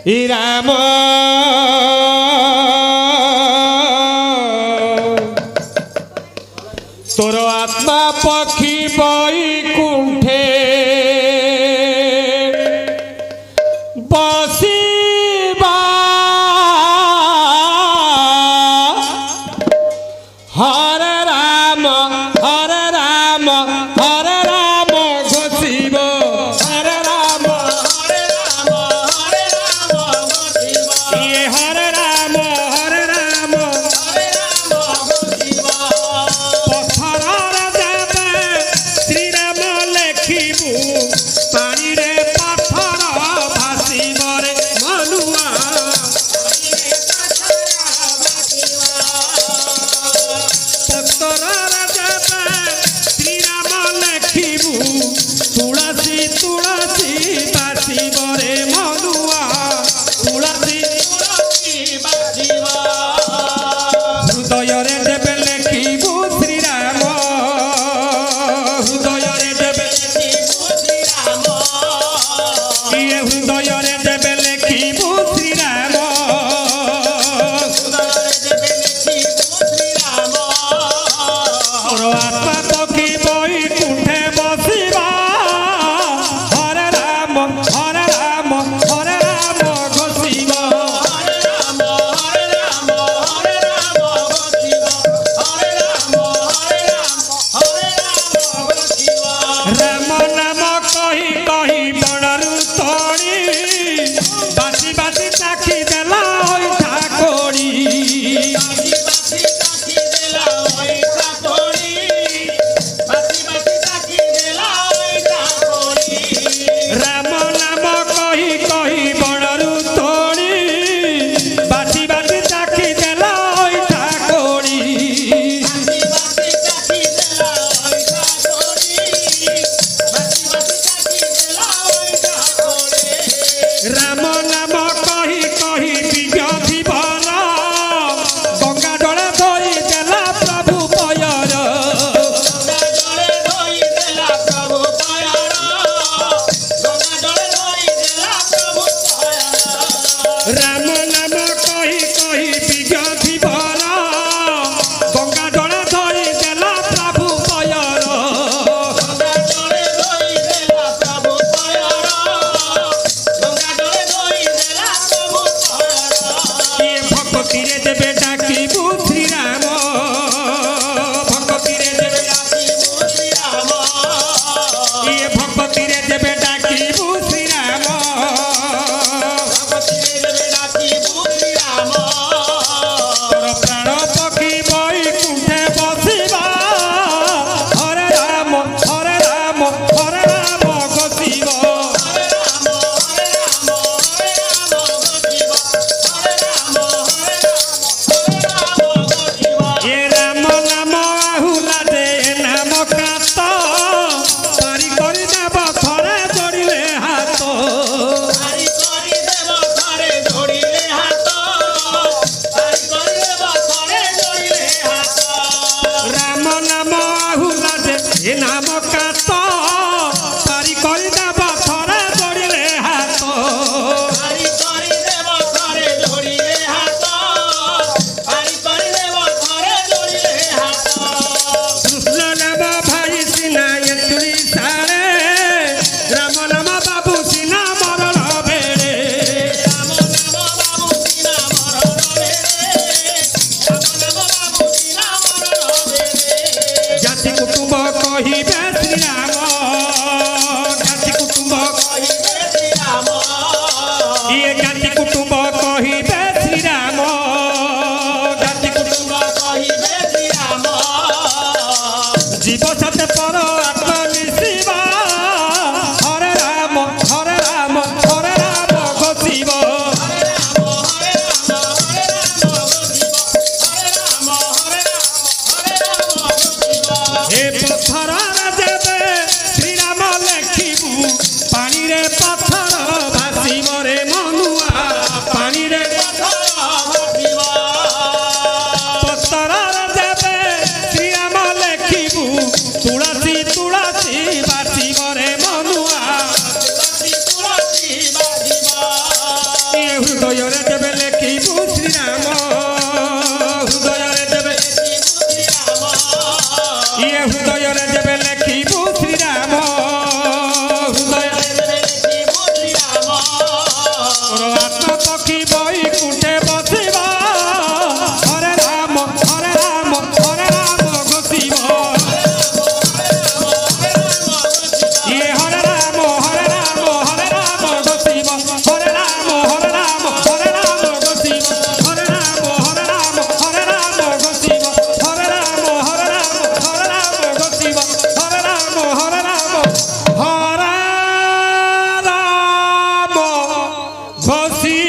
राम तोर आत्मा पक्षी बैकुंठे बसिबा हरे राम हरे राम हरे राम घोषिब हरे राम हरे राम हरे राम घोषिब ये हरे राम हरे राम हरे राम घोषिब पत्थर देवे श्री राम लेखिबू पानी रे पत्थर भासिब रे मनुआ तुलसी तुलसी बासिब रे मनुआ तुलसी तुलसी बासिब हृदय रे देवे लेखिबू श्री राम हृदय रे देवे लेखिबू श्री राम ये हृदय रे देवे लेखिबू श्री राम हृदय रे देवे लेखिबू श्री राम और आत्मा पक्षी बैकुंठे बसिबा हरे राम हरे राम हरे राम घोषिब हरे राम हरे राम हरे राम घोषिब हरे राम हरे राम हरे राम घोषिब राम नाम कही कही बणरू तोड़ी बासी बासी चाखी देला होइठा कोड़ी बासी बासी चाखी देला होइठा कोड़ी बासी बासी चाखी देला होइठा कोड़ी राम नाम कही कही बणरू तोड़ी बासी बासी चाखी देला होइठा कोड़ी बासी बासी चाखी देला होइठा कोड़ी बासी बासी चाखी देला होइठा कोड़ी राम नाम कही कही विज्ञाति भर गंगा जल धोई देला प्रभु पयर गंगा जल धोई देला प्रभु पयर गंगा जल धोई देला प्रभु पयर राम नाम कही कही विज्ञाति भर गंगा जल धोई देला प्रभु पयर गंगा जल धोई देला प्रभु पयर गंगा जल धोई देला प्रभु पयर ये भक्ति रे देवे डाकिबू श्री राम भक्ति रे देवे डाकिबू श्री राम ये भक्ति रे देवे डाकिबू श्री राम भक्ति रे देवे डाकिबू श्री राम तोर प्राण पक्षी बैकुंठे बसिबा हरे राम हरे राम हरे राम घोषिब हरे राम हरे राम हरे राम घोषिब हरे राम हरे राम घोषिब ये राम नाम आहुला दे नाम कात पारी करि देब थरे जोड़िले हाथ पारी करि देब थरे जोड़िले हाथ पारी करि देब थरे जोड़िले हाथ राम नाम आहुला दे नाम कात पारी करि देब थरे जोड़िले हाथ पारी करि देब थरे जोड़िले हाथ पारी करि देब थरे जोड़िले हाथ कृष्ण नाम भाई सिना एतुरी सारे राम नाम बाबू सिना मरण बेड़े राम नाम बाबू सिना मरण बेड़े राम नाम बाबू सिना मरण बेड़े जाति कुटुंब कहिबे श्री राम जाति कुटुंब कहिबे श्री राम ये जाति कुटुंब कहिबे श्री राम जाति कुटुंब कहिबे श्री राम जीव सत्य पर आत्मा मिशिबा हरे राम हरे राम हरे राम घोषिब हरे राम हरे राम हरे राम घोषिब हरे राम हरे राम हरे राम घोषिब हे पत्थर पक्षी बैकुंठे बसिबा हरे राम घोषिब ये हरे राम घोषिब हरे राम घोषिब हरे राम घोषिब हरे राम घोषिब हरे राम घोषिब